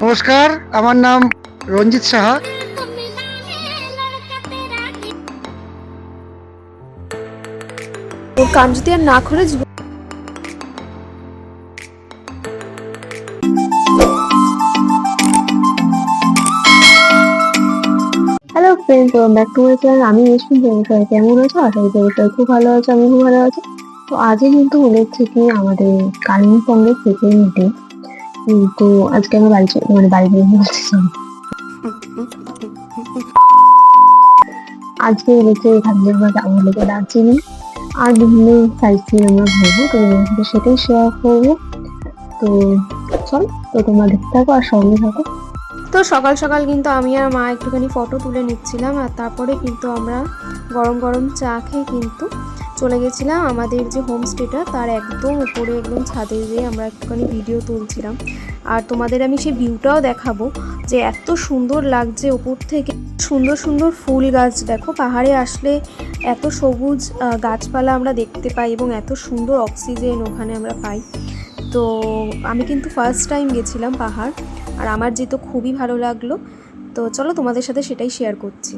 নমস্কার, আমার নাম রঞ্জিত সাহা। ওর কান যদি আর না খুলে hello friends, welcome back to my channel. আমি রেশমি। সবাই কেমন আছো? আশা করি সবাই খুব ভালো আছো, আমি খুব ভালো আছি। তো আজকে কিন্তু হচ্ছে কি আমাদের কালিম্পংয়ের সেকেন্ড ডে। কিন্তু আজকে আমি বাড়ি বেরিয়ে বলছি sorry। আজকে হচ্ছে এখানে আমরা যাবো হলো দার্জিলিং আর বিভিন্ন সাইট সিন আমরা ঘুরবো, তো তোমাদের সাথে সেটাই শেয়ার করবো। তো চল, তো তোমরা দেখতে থাকো আর সঙ্গে থাকো। তো সকাল সকাল কিন্তু আমি আর মা একটুখানি ফটো তুলে নিচ্ছিলাম, আর তারপরে কিন্তু আমরা গরম গরম চা খেয়ে কিন্তু চলে গেছিলাম আমাদের যে হোমস্টেটা তার একদম উপরে, একদম ছাদে গিয়ে আমরা একটুখানি ভিডিও তুলছিলাম। আর তোমাদের আমি সেই ভিউটাও দেখাবো যে এত সুন্দর লাগছে উপর থেকে। সুন্দর সুন্দর ফুল গাছ, দেখো পাহাড়ে আসলে এত সবুজ গাছপালা আমরা দেখতে পাই এবং এত সুন্দর অক্সিজেন ওখানে আমরা পাই। তো আমি কিন্তু ফার্স্ট টাইম গেছিলাম পাহাড়, আর আমার যেহেতু খুবই ভালো লাগলো। তো চলো তোমাদের সাথে সেটাই শেয়ার করছি।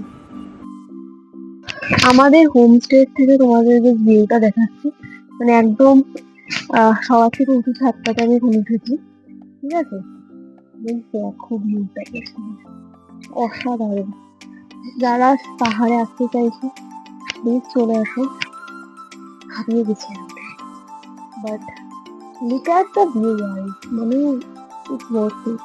আমাদের হোমস্টে থেকে তোমাদের যে ভিউটা দেখাচ্ছি, মানে একদম সবার থেকে উঁচু ছাদটাতে আমি ঘুরে উঠেছি, ঠিক আছে? দেখো ভিউটা অসাধারণ। যারা পাহাড়ে আসতে চাইছে প্লিজ চলে আসো, হারিয়ে গেছে। But look at the view guys, মানে ইটস ওয়ার্থ ইট।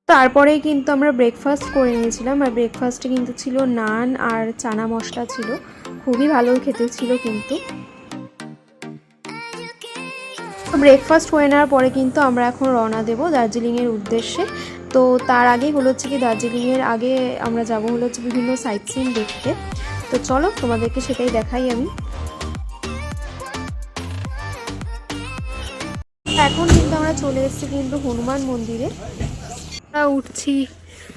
তারপরেই কিন্তু আমরা ব্রেকফাস্ট করে নিয়েছিলাম, আর ব্রেকফাস্টে কিন্তু ছিল নান আর চানা মশলা ছিল, খুবই ভালো খেতে ছিল কিন্তু। ব্রেকফাস্ট হয়ে নেওয়ার পরে কিন্তু আমরা এখন রওনা দেব দার্জিলিংয়ের উদ্দেশ্যে। তো তার আগেই হলো হচ্ছে কি দার্জিলিংয়ের আগে আমরা যাব হলো হচ্ছে বিভিন্ন সাইট সিন দেখতে। তো চলো তোমাদেরকে সেটাই দেখাই আমি। এখন কিন্তু আমরা চলে এসেছি কিন্তু হনুমান মন্দিরে। আমরা উঠছি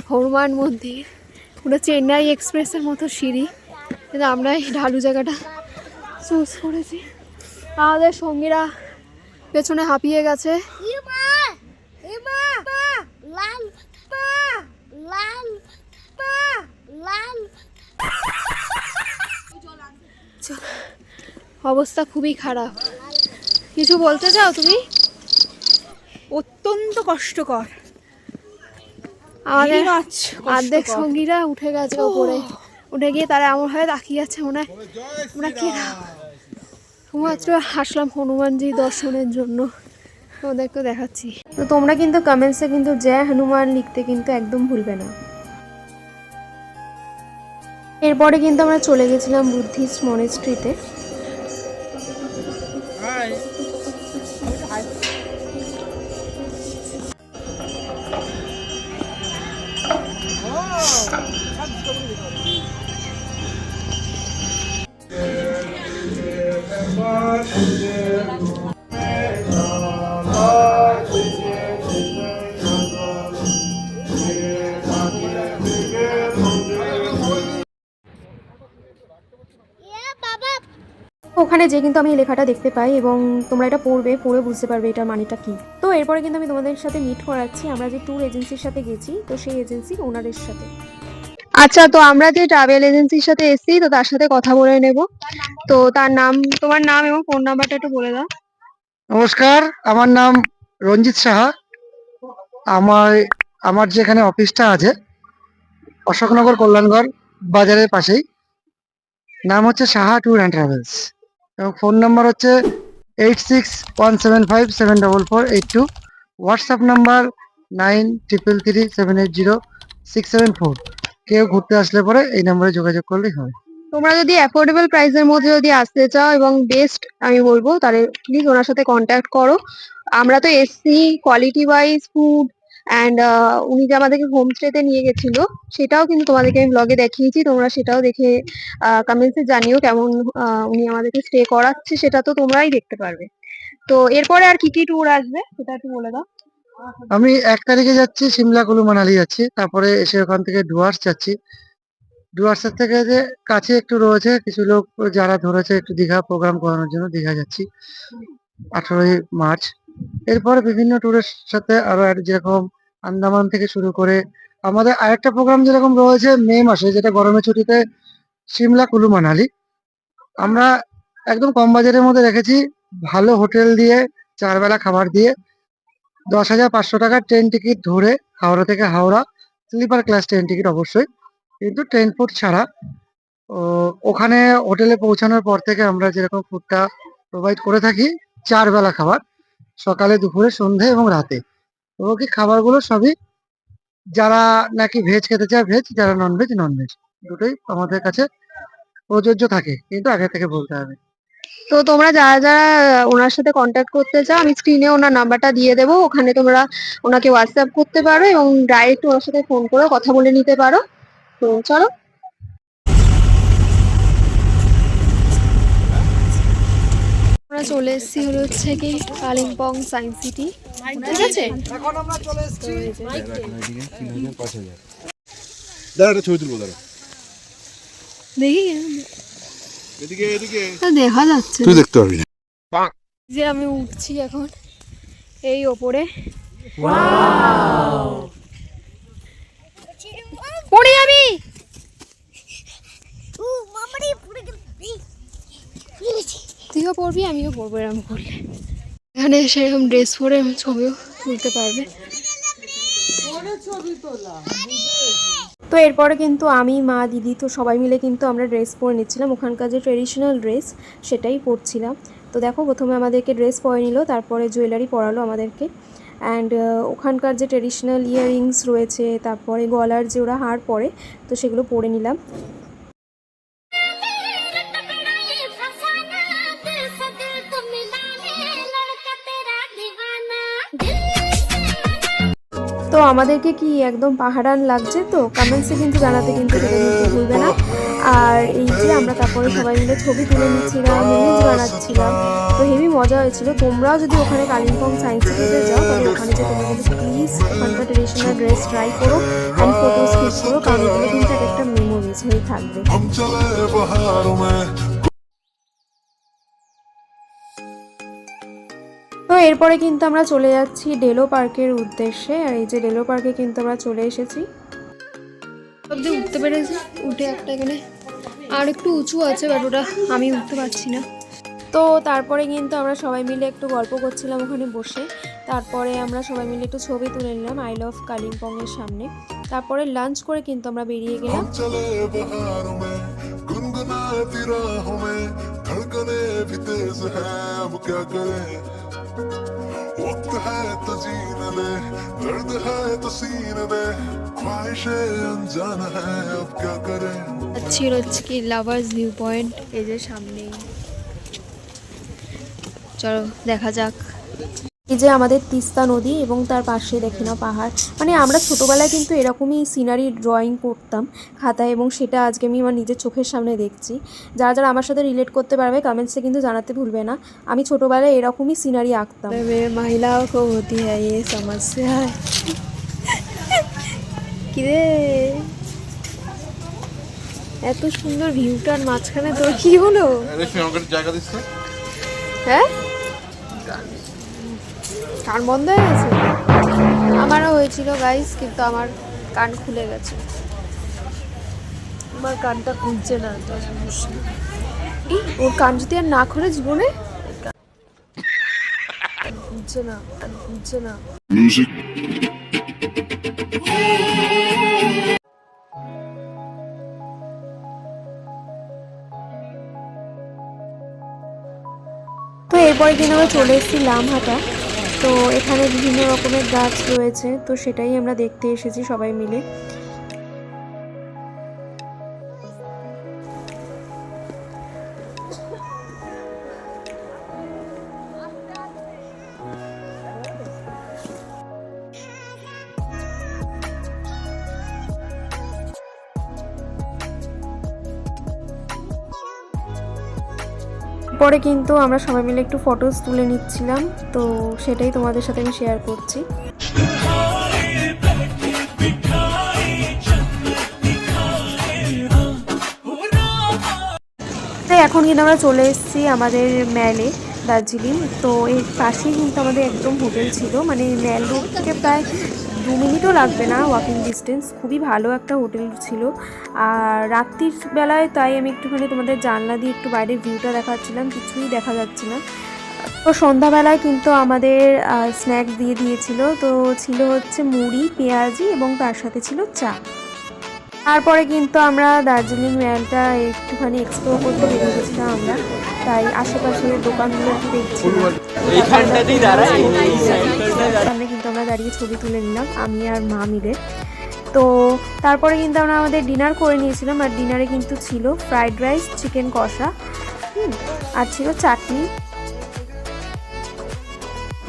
হনুমান মন্দির, পুরো চেন্নাই এক্সপ্রেসের মতো সিঁড়ি, কিন্তু আমরা এই ঢালু জায়গাটা চুজ করেছি। আমাদের সঙ্গীরা পেছনে হাঁপিয়ে গেছে। অবস্থা খুবই খারাপ। কিছু বলতে চাও তুমি? অত্যন্ত কষ্টকর। আমাদের অর্ধেক সঙ্গীরা উঠে গেছে ওপরে, উঠে গিয়ে তারা এমন ভাবে তাকিয়ে আছে মনে হয় আমরা কে শুধুমাত্র আসলাম হনুমানজি দর্শনের জন্য। তোমাদেরকে দেখাচ্ছি। তো তোমরা কিন্তু কমেন্টসে কিন্তু জয় হনুমান লিখতে কিন্তু একদম ভুলবে না। এরপরে কিন্তু আমরা চলে গেছিলাম বুদ্ধিস্ট মনেস্ট্রিতে। ওখানে যে কিন্তু আমি এই লেখাটা দেখতে পাই এবং তোমরা এটা পড়ে বুঝতে পারবে এটার মানেটা কি। তো এরপরে কিন্তু আমি তোমাদের সাথে মিট করাচ্ছি আমরা যে ট্যুর এজেন্সির সাথে গেছি, তো সেই এজেন্সির ওনারের সাথে। আচ্ছা, তো আমরা যে ট্রাভেল এজেন্সির সাথে এসেছি, তো তার সাথে কথা বলে নেব। তো তার নাম, তোমার নাম এবং ফোন নাম্বারটা একটু বলে দাও। নমস্কার, আমার নাম রঞ্জিত সাহা। আমার আমার যেখানে অফিসটা আছে অশোকনগর কল্যাণগড় বাজারের পাশেই, নাম হচ্ছে সাহা ট্যুর অ্যান্ড ট্রাভেলস, এবং ফোন নাম্বার হচ্ছে 8617574482। WhatsApp number 93333780 674। কেউ ঘুরতে আসলে পরে এই নাম্বারে যোগাযোগ করলেই হয়। তোমরা যদি অ্যাফোর্ডেবল প্রাইসের মধ্যে যদি আসতে চাও এবং বেস্ট আমি বলবো, তাহলে প্লিজ ওনার সাথে কন্ট্যাক্ট করো। আমরা তো এসছি কোয়ালিটি ওয়াইজ, ফুড অ্যান্ড উনি যে আমাদেরকে হোমস্টেতে নিয়ে গেছিল সেটাও কিন্তু তোমাদেরকে আমি ব্লগে দেখিয়েছি, তোমরা সেটাও দেখে কমেন্টসে জানিও কেমন উনি আমাদেরকে স্টে করাচ্ছে, সেটা তো তোমরাই দেখতে পারবে। তো এরপরে আর কি কি ট্যুর আসবে সেটা একটু বলে দাও। আমি 1 তারিখে যাচ্ছি সিমলা কুলু মানালি যাচ্ছি, তারপরে এসে ওখান থেকে ডুয়ার্স যাচ্ছি। ডুয়ার্সের থেকে যে কাছে একটু রয়েছে কিছু লোক যারা ধরেছে একটু দীঘা প্রোগ্রাম করানোর জন্য, দীঘা যাচ্ছি 18ই মার্চ। এরপরে বিভিন্ন ট্যুরের সাথে আরো যেরকম আন্দামান থেকে শুরু করে আমাদের আরেকটা প্রোগ্রাম যেরকম রয়েছে মে মাসে, যেটা গরমের ছুটিতে সিমলা কুলু মানালি। আমরা একদম কম বাজেটের মধ্যে রেখেছি, ভালো হোটেল দিয়ে 4 বেলা খাবার দিয়ে 10,500 টাকার ট্রেন টিকিট ধরে হাওড়া থেকে Howrah, sleeper class train ticket অবশ্যই, কিন্তু ট্রেন ফুড ছাড়া। ও ওখানে হোটেলে পৌঁছানোর পর থেকে আমরা যেরকম ফুডটা প্রোভাইড করে থাকি, 4 বেলা খাবার, সকালে দুপুরে সন্ধে এবং রাতে। তো কি খাবারগুলো সবই যারা নাকি ভেজ খেতে চায় ভেজ, যারা ননভেজ ননভেজ, দুটোই আমাদের কাছে প্রযোজ্য থাকে, কিন্তু আগে থেকে বলতে হবে। তো তোমরা যারা যারা ওনার সাথে কন্ট্যাক্ট করতে চাও, আমি স্ক্রিনে ওনার নাম্বারটা দিয়ে দেবো, ওখানে তোমরা ওনাকে হোয়াটসঅ্যাপ করতে পারো এবং ডাইরেক্ট ওনার সাথে ফোন করে কথা বলে নিতে পারো। তো চলো। আমরা চলে এসেছি হলো হচ্ছে কি কালিম্পং সায়েন্স সিটি, ঠিক আছে। এখন আমরা চলে এসেছি দাঁড়া একটা ছবি তুলবো, দাঁড়া দেখি এদিকে এদিকে দেখা যাচ্ছে তুই দেখতে পারবি না। যে আমি উঠছি এখন এই ওপরে, পড়ে যাবি। তুইও পড়বি আমিও পড়বো এরকম করলে, এখানে সেরকম ড্রেস পরে ছবিও তুলতে পারবে। তো এরপরে কিন্তু আমি মা দিদি তো সবাই মিলে কিন্তু আমরা ড্রেস পরে নিচ্ছিলাম, ওখানকার যে ট্রেডিশনাল ড্রেস সেটাই পরছিলাম। তো দেখো প্রথমে আমাদেরকে ড্রেস পরে নিল, তারপরে জুয়েলারি পরালো আমাদেরকে, অ্যান্ড ওখানকার যে ট্রেডিশনাল ইয়াররিংস রয়েছে, তারপরে গলার যে ওরা হার পরে, তো সেগুলো পরে নিলাম। তো আমাদেরকে কি একদম পাহাড়ান লাগছে, তো কমেন্টসে কিন্তু জানাতে কিন্তু সেটা কিন্তু ভুলবে না। আর এই যে আমরা তারপরে সবাই মিলে ছবি তুলে নিচ্ছিলাম, রিলস বানাচ্ছিলাম, তো হেভি মজা হয়েছিল। তোমরাও যদি ওখানে কালিম্পং সায়েন্স সিটিতে যাও তাহলে ওখানে যে তোমরা কিন্তু প্লিজ ওখানকার ট্রেডিশনাল ড্রেস ট্রাই করো অ্যান্ড ফটোজ ক্লিক করো, কারণ এগুলো কিন্তু এক একটা মেমোরিজ হয়ে থাকবে। তো এরপরে কিন্তু আমরা চলে যাচ্ছি ডেলো পার্কের উদ্দেশ্যে, আর এই যে ডেলো পার্কে কিন্তু আমরা চলে এসেছি। অবধি উঠতে পেরেছি, উঠে একটা এখানে আর একটু উঁচু আছে, বাট ওটা আমি উঠতে পারছি না। তো তারপরে কিন্তু আমরা সবাই মিলে একটু গল্প করছিলাম ওখানে বসে, তারপরে আমরা সবাই মিলে একটু ছবি তুলে নিলাম আই লাভ কালিম্পং এর সামনে। তারপরে লাঞ্চ করে কিন্তু আমরা বেরিয়ে গেলাম। वक्त है तो जीने दे, दर्द है तो सीने दे, ख्वाहिशें अनजान है अब क्या करें। अच्छी হচ্ছে কি লাভার্স ভিউ পয়েন্ট, এই যে সামনে, চলো দেখা যাক। এই যে আমাদের তিস্তা নদী এবং তার পাশে দেখি না পাহাড়, মানে আমরা ছোটোবেলায় কিন্তু এরকমই সিনারি ড্রয়িং করতাম খাতায়, এবং সেটা আজকে আমি আমার নিজের চোখের সামনে দেখছি। যারা যারা আমার সাথে রিলেট করতে পারবে কমেন্টসে কিন্তু জানাতে ভুলবে না, আমি ছোটোবেলায় এরকমই সিনারি আঁকতাম। মহিলাও কো হতি হ্যায় ইয়ে সমস্যা, কিরে এত সুন্দর ভিউটার মাঝখানে তোর কি হলো? হ্যাঁ কান বন্ধ হয়ে গেছে, আমারও হয়েছিল গাইস, কিন্তু আমার কান খুলে গেছে। আমার কানটা খুলছে না, ওর কান যদি আর না খুলে জীবনে খুলছে না, কান খুলছে না। তো এরপরে কিন্তু আমরা চলে এসেছি লামহাটা। তো এখানে বিভিন্ন রকমের গাছ রয়েছে, তো সেটাই আমরা দেখতে এসেছি সবাই মিলে। পরে কিন্তু আমরা সবাই মিলে একটু ফটোস তুলে নিচ্ছিলাম, তো সেটাই তোমাদের সাথে আমি শেয়ার করছি। তাই এখন কিন্তু আমরা চলে এসেছি আমাদের ম্যালে, দার্জিলিং। তো এর পাশেই কিন্তু আমাদের একদম হোটেল ছিল, মানে ম্যাল রোড থেকে প্রায় 2 মিনিটও লাগবে না ওয়াকিং ডিস্টেন্স। খুবই ভালো একটা হোটেল ছিল। আর রাত্রির বেলায় তাই আমি একটুখানি তোমাদের জানলা দিয়ে একটু বাইরের ভিউটা দেখাচ্ছিলাম, কিছুই দেখা যাচ্ছে না। তো সন্ধ্যাবেলায় কিন্তু আমাদের স্ন্যাক্স দিয়ে দিয়েছিল, তো ছিল হচ্ছে মুড়ি, পেঁয়াজি এবং তার সাথে ছিল চা। তারপরে কিন্তু আমরা দার্জিলিং ম্যালটা একটুখানি এক্সপ্লোর করতে বেরিয়ে গেছিলাম আমরা, তাই আশেপাশের দোকানগুলো একটু দেখছিলাম। সামনে কিন্তু আমরা দাঁড়িয়ে ছবি তুলে নিলাম আমি আর মা মিলে। তো তারপরে কিন্তু আমরা আমাদের ডিনার করে নিয়েছিলাম, আর ডিনারে কিন্তু ছিল ফ্রাইড রাইস, চিকেন কষা, আর ছিল চাটনি।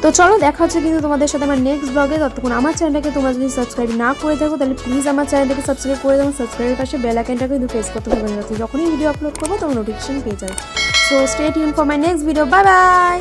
তো চলো দেখা হচ্ছে কিন্তু তোমাদের সাথে আমার নেক্সট ব্লগে। ততক্ষণ আমার চ্যানেলটাকে তোমরা যদি সাবস্ক্রাইব না করে থাকো তাহলে প্লিজ আমার চ্যানেলটাকে সাবস্ক্রাইব করে দাও। সাবস্ক্রাইবের পাশে বেল আইকনটাকে কিন্তু প্রেস করতে ভুলবেন না, যখনই ভিডিও আপলোড করবো তখন নোটিফিকেশন পেয়ে যাবে। So stay tune for my next video. Bye bye.